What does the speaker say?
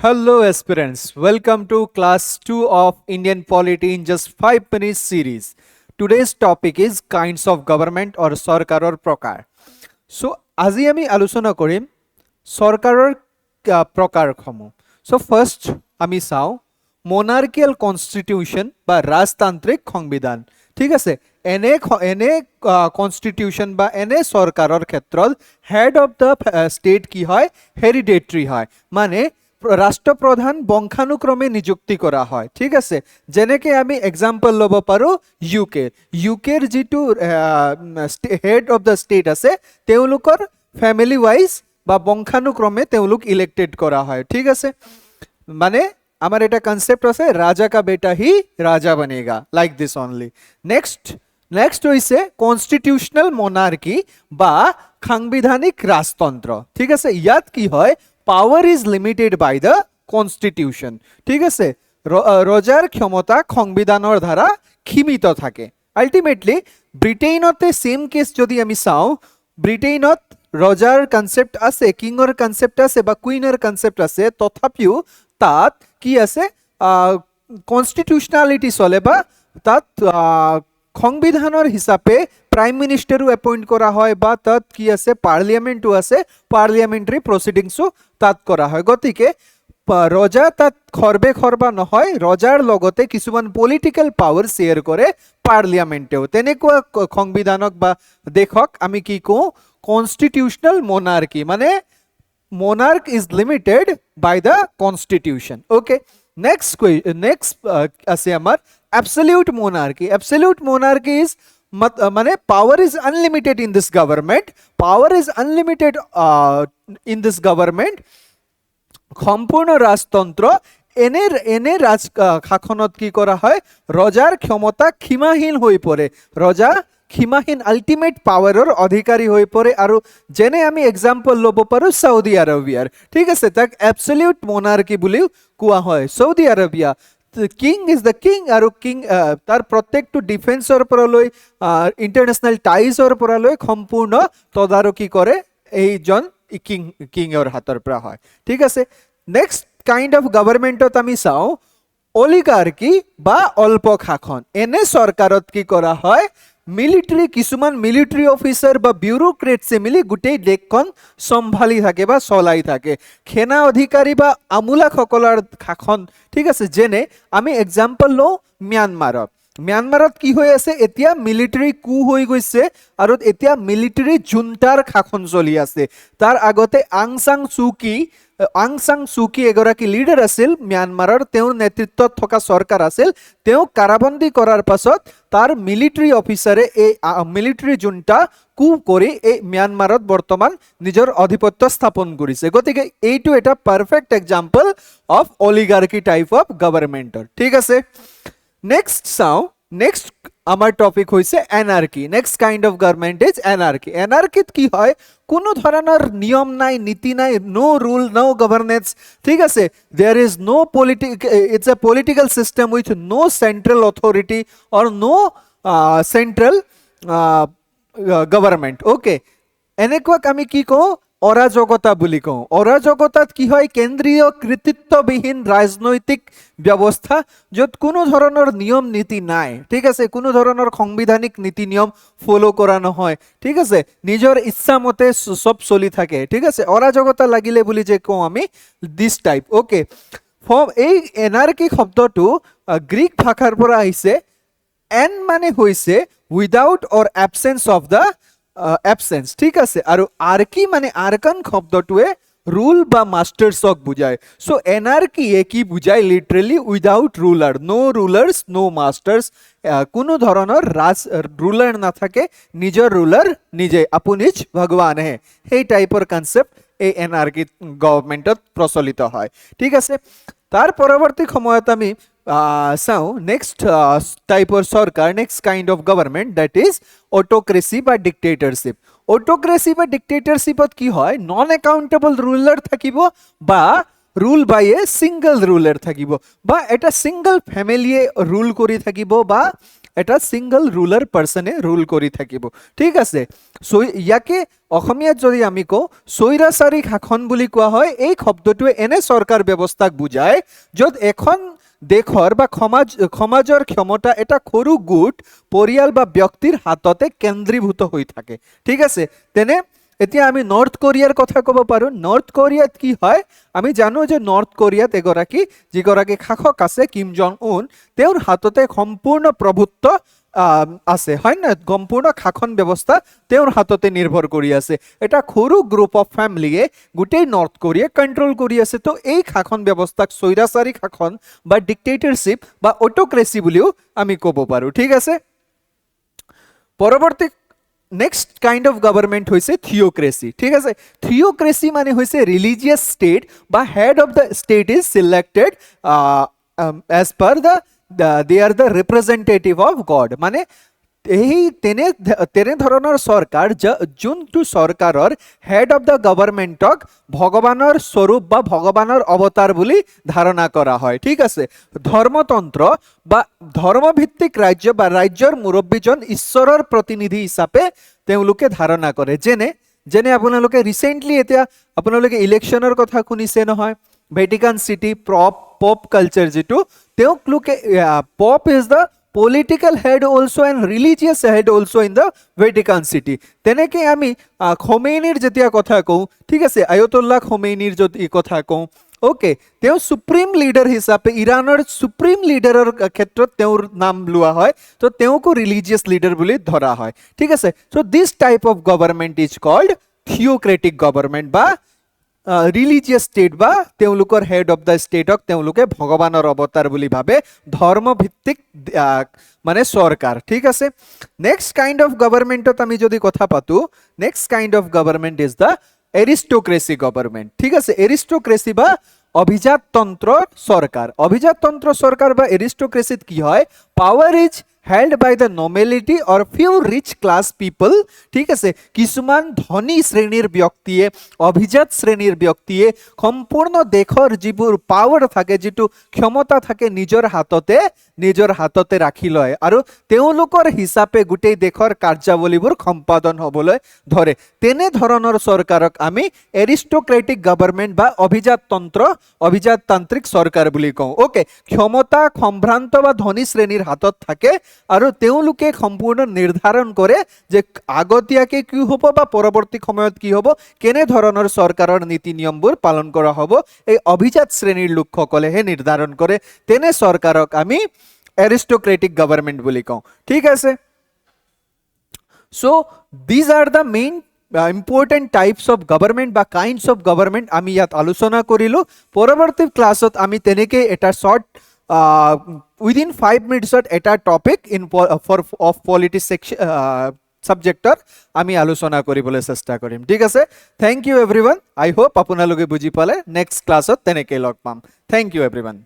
Hello, aspirants. Welcome to class 2 of Indian Polity in just 5 minutes series. Today's topic is kinds of government or সৰকাৰৰ প্ৰকাৰ. So, আজি আমি আলোচনা কৰিম সৰকাৰৰ প্ৰকাৰসমূহ. So, first আমি চাওঁ monarchical constitution বা ৰাজতান্ত্ৰিক সংবিধান. ঠিক আছে, এনে কনস্টিটিউশন বা এনে সৰকাৰৰ ক্ষেত্ৰত হেড অফ দ্য স্টেট কি হয়, হেৰিডেটৰী হয়, মানে ৰাষ্ট্ৰপ্ৰধান বংশানুক্ৰমে নিযুক্তি কৰা হয়. ঠিক আছে, যেনেকে আমি এক্সাম্পল ল'ব পাৰোঁ ইউকেৰ যিটো হেড অফ দ্য ষ্টেট আছে তেওঁলোকৰ ফেমিলি ৱাইজ বা বংশানুক্ৰমে তেওঁলোক ইলেক্টেড কৰা হয়. ঠিক আছে, মানে আমার এটা কনসেপ্ট আছে রাজা কা বেটা হি রাজা বনেগা, লাইক দিস অনলি. নেক্সট হইছে কনস্টিটিউশনাল মনার্কি বা সাংবিধানিক রাজতন্ত্র. ঠিক আছে, ইয়াত কি হয়, power is limited by the constitution. ঠিক আছে, রজার ক্ষমতা সংবিধানের দ্বারা সীমিত থাকে. আলটিমেটলি ব্রিটেইনতে সেম কেস যদি আমি চাওঁ, ব্রিটেইনত রজার কনসেপ্ট আছে, কিঙৰ কনসেপ্ট আছে বা কুইনৰ কনসেপ্ট আছে, তথাপিও তাত কি আছে, কনস্টিটিউশনালিটি চলে বা তাত সংবিধানৰ হিচাপে প্ৰাইম মিনিষ্টাৰো এপইণ্ট কৰা হয় বা তাত কি আছে পাৰ্লিয়ামেণ্টো আছে, পাৰ্লিয়ামেণ্টাৰী প্ৰচিডিংছো তাত কৰা হয়. গতিকে ৰজা তাত খৰবা নহয়, ৰজাৰ লগতে কিছুমান পলিটিকেল পাৱাৰ শ্বেয়াৰ কৰে পাৰ্লিয়ামেণ্টেও. তেনেকুৱা সংবিধানক বা দেশক আমি কি কওঁ, কনস্টিটিউশনাল মনাৰ্কি, মানে monarch is limited by the constitution. Okay, next আছে আমার absolute monarchy. Absolute monarchy is মানে power is unlimited in this government, power is unlimited in this government. সম্পূর্ণ রাজতন্ত্র এনে রাজ শাসনত কি করা হয়, রজার ক্ষমতা সীমাহীন হৈ পৰে, ৰজা সীমাহীন আল্টিমেট পাৱাৰৰ অধিকাৰী হৈ পৰে. আৰু যেনে আমি এক্সাম্পল ল'ব পাৰোঁ সৌদি আৰবিয়াৰ. ঠিক আছে, তাক এবছলিউট মনাৰ্কি বুলিও কোৱা হয়. Saudi Arabia king is the king, আৰু কিং তাৰ প্ৰত্যেকটো ডিফেন্সৰ পৰা লৈ ইণ্টাৰনেশ্যনেল টাইজৰ পৰা লৈ সম্পূৰ্ণ তদাৰকী কৰে এইজন কিঙৰ হাতৰ পৰা হয়. ঠিক আছে, নেক্সট কাইণ্ড অফ গভৰ্ণমেণ্টত আমি চাওঁ অলিগাৰ্কি বা অল্প শাসন. এনে চৰকাৰত কি কৰা হয়, মিলিটাৰী কিছুমান মিলিটাৰী অফিচাৰ বা বিউৰোক্ৰেটছে মিলি গোটেই দেশখন চম্ভালি থাকে বা চলাই থাকে. সেনা অধিকাৰী বা আমোলাসকলৰ শাসন. ঠিক আছে, যেনে আমি এক্সাম্পল লওঁ ম্যানমাৰত কি হৈ আছে, এতিয়া মিলিটাৰী কু হৈ গৈছে আৰু এতিয়া মিলিটাৰী জুণ্টাৰ শাসন চলি আছে. তাৰ আগতে আং সাং চুকি এগৰাকী লিডাৰ আছিল ম্যানমাৰৰ, তেওঁৰ নেতৃত্বত থকা চৰকাৰ আছিল. তেওঁ কাৰাবন্দী কৰাৰ পাছত তাৰ মিলিটাৰী অফিচাৰে এই মিলিটাৰী জুণ্টা কু কৰি এই ম্যানমাৰত বৰ্তমান নিজৰ আধিপত্য স্থাপন কৰিছে. গতিকে এইটো এটা perfect example of oligarchy type of গভৰ্ণমেণ্টৰ. ঠিক আছে, নেক্সট চাওঁ, নেক্সট আমাৰ টপিক হৈছে anarchy. Next kind of government is anarchy. এনাৰ্কিত কি হয়, কোনো ধৰণৰ নিয়ম নাই, নীতি নাই, নো রুল, নো গভর্নেন্স. ঠিক আছে, there is no it's a political system with no central authority or no central government. Okay, এনেকুৱাক আমি কি কওঁ, অৰাজকতা বুলি কওঁ. অৰাজকতাত কি হয়, কেন্দ্ৰীয় কৃতিত্ববিহীন ৰাজনৈতিক ব্যৱস্থা য'ত কোনো ধৰণৰ নিয়ম নীতি নাই. ঠিক আছে, কোনো ধৰণৰ সাংবিধানিক নীতি নিয়ম ফলো কৰা নহয়. ঠিক আছে, নিজৰ ইচ্ছামতে চব চলি থাকে. ঠিক আছে, অৰাজকতা লাগিলে বুলি যে কওঁ আমি, দিছ টাইপ. অ'কে, এই এনাৰ্কি শব্দটো গ্ৰীক ভাষাৰ পৰা আহিছে. এন মানে হৈছে উইদাউট অৰ এবচেন্স অফ দ্য এবসেন্স. ঠিক আছে, আৰু আৰ্কি মানে আৰ্কান শব্দটোৱে ৰুল বা মাস্টাৰ্সক বুঝায়. সো এনাৰ্কি কি বুঝায়, লিটাৰেলি উইদাউট ৰুলাৰ, নো ৰুলাৰ্স নো মাস্টাৰ্স, কোনো ধৰণৰ ৰুলাৰ না থাকে, নিজৰ ৰুলাৰ নিজে, আপুনিজ ভগৱান হে, সেই টাইপৰ কনসেপ্ট এই এনাৰ্কি গভৰ্নমেন্টত প্ৰচলিত হয়. ঠিক আছে, তাৰ পৰবৰ্তী সময়ত আমি চাওঁ নেক্সট টাইপৰ চৰকাৰ, next kind of government, that is autocracy বা ডিক্টেটৰশ্বিপ. অটোক্ৰেসি বা ডিক্টেটৰশ্বিপত কি হয়, নন একাউণ্টেবল ৰুলাৰ থাকিব বা rule by a single ruler থাকিব, বা এটা সিঙ্গল ফ্যামিলিয়ে ৰুল কৰি থাকিব বা এটা সিংগল ৰুলাৰ পাৰ্চনে ৰুল কৰি থাকিব ঠিক আছে ইয়াকে অসমীয়াত যদি আমি কওঁ স্বৈৰাচাৰী শাসন বুলি কোৱা হয় এই শব্দটোৱে এনে চৰকাৰ ব্যৱস্থাক বুজায় য'ত এখন দেশৰ বা সমাজৰ ক্ষমতা এটা সৰু গোট পৰিয়াল বা ব্যক্তিৰ হাততে কেন্দ্ৰীভূত হৈ থাকে ঠিক আছে তেনে এতিয়া আমি নৰ্থ কোৰিয়াৰ কথা ক'ব পাৰো নৰ্থ কোৰিয়াত কি হয় আমি জানো যে নৰ্থ কোৰিয়াত যিগৰাকী শাসক আছে কিম জং উন তেওঁৰ হাততে সম্পূৰ্ণ প্ৰভুত্ব আছে হয় না সম্পূৰ্ণ শাসন ব্যৱস্থা তেওঁৰ হাততে নিৰ্ভৰ কৰি আছে এটা সৰু গ্ৰুপ অফ ফ্যামিলিয়ে গোটেই নৰ্থ কোৰিয়া কন্ট্ৰোল কৰি আছে তো এই শাসন ব্যৱস্থাক স্বৈৰাচাৰী শাসন বা ডিক্টেটৰশ্বিপ বা অটোক্ৰেসি বুলিও আমি ক'ব পাৰো ঠিক আছে পৰৱৰ্তী নেক্সট কাইন্ড অফ গভৰ্নমেন্ট হৈছে থিওক্ৰেসি ঠিক আছে থিওক্ৰেসি মানে হৈছে ৰিলিজিয়াছ ষ্টেট বা head of the state is selected as per they are the representative of God মানে এই তেনে ধৰণৰ চৰকাৰ যোনটো চৰকাৰৰ হেড অফ দ্য গভৰ্নমেণ্টক ভগৱানৰ স্বৰূপ বা ভগৱানৰ অৱতাৰ বুলি ধাৰণা কৰা হয় ঠিক আছে ধৰ্মতন্ত্ৰ বা ধৰ্মভিত্তিক ৰাজ্য বা ৰাজ্যৰ মুৰব্বীজন ঈশ্বৰৰ প্ৰতিনিধি হিচাপে তেওঁলোকে ধাৰণা কৰে যেনে আপোনালোকে ৰিসেন্টলি এতিয়া আপোনালোকে ইলেকশ্যনৰ কথা শুনিছে নহয় ভেটিকান সিটি পপ কালচাৰ যেটো তেওঁলোকে pop is the political head also and religious head also in the Vatican City তেনেকে আমি খোমেনিৰ যেতিয়া কথা কওঁ ঠিক আছে আয়াতুল্লাহ খোমেনিৰ যদি কথা কওঁ ওকে তেওঁ সুপ্ৰিম লিডাৰ হিচাপে ইৰানৰ সুপ্ৰিম লিডাৰৰ ক্ষেত্ৰত তেওঁৰ নাম লোৱা হয় তো তেওঁকো ৰিলিজিয়াছ লিডাৰ বুলি ধৰা হয় ঠিক আছে so this type of government is called theocratic government বা ৰিলিজিয়াছ ষ্টেট বা তেওঁলোকৰ হেড অফ দ্য ষ্টেটক তেওঁলোকে ভগৱানৰ অৱতাৰ বুলি ভাবে ধৰ্মভিত্তিক মানে চৰকাৰ ঠিক আছে নেক্সট কাইন্ড অফ গভৰ্নমেন্টত আমি যদি কথা পাতো next kind of government is the aristocracy government ঠিক আছে এৰিষ্টক্ৰেসি বা অভিজাততন্ত্ৰ চৰকাৰ বা এৰিষ্টক্ৰেসিত কি হয় power is held by the nobility or few rich class people ঠিক আছে কিছুমান ধনী শ্ৰেণীৰ ব্যক্তিয়ে অভিজাত শ্ৰেণীৰ ব্যক্তিয়ে সম্পূৰ্ণ দেশৰ যিবোৰ পাৱাৰ থাকে যেটো ক্ষমতা থাকে নিজৰ হাততে ৰাখি লয় আৰু তেওঁলোকৰ হিচাপে গোটেই দেশৰ কাৰ্যাৱলীবোৰ সম্পাদন হ'বলৈ ধৰে তেনে ধৰণৰ চৰকাৰক আমি এৰিষ্টক্ৰেটিক গভৰ্নমেন্ট বা অভিজাততান্ত্ৰিক চৰকাৰ বুলি কওঁ ওকে ক্ষমতা সম্ভ্ৰান্ত বা ধনী শ্ৰেণীৰ হাতত থাকে আৰু তেওঁলোকে সম্পূৰ্ণ নিৰ্ধাৰণ কৰে যে আগতীয়াকে কি হ'ব বা পৰৱৰ্তী সময়ত কি হ'ব কেনে ধৰণৰ চৰকাৰৰ নীতি নিয়মবোৰ পালন কৰা হ'ব এই অভিজাত শ্ৰেণীৰ লোকসকলেহে নিৰ্ধাৰণ কৰে তেনে চৰকাৰক আমি এৰিষ্টক্ৰেটিক গভৰ্নমেন্ট বুলি কওঁ ঠিক আছে so this are the main important types of government বা kinds of government আমি ইয়াত আলোচনা কৰিলো পৰৱৰ্তী ক্লাছত আমি তেনেকে এটা শৰ্ট within 5 minutes এটা topic of politics section subjector আমি আলোচনা কৰিবলৈ চেষ্টা কৰিম ঠিক আছে থ্যাংক ইউ এভৰিওয়ান আই হোপ আপোনালোকে বুজি পালে নেক্সট ক্লাছত তেনেকে লগ পাম থ্যাংক ইউ এভৰিওয়ান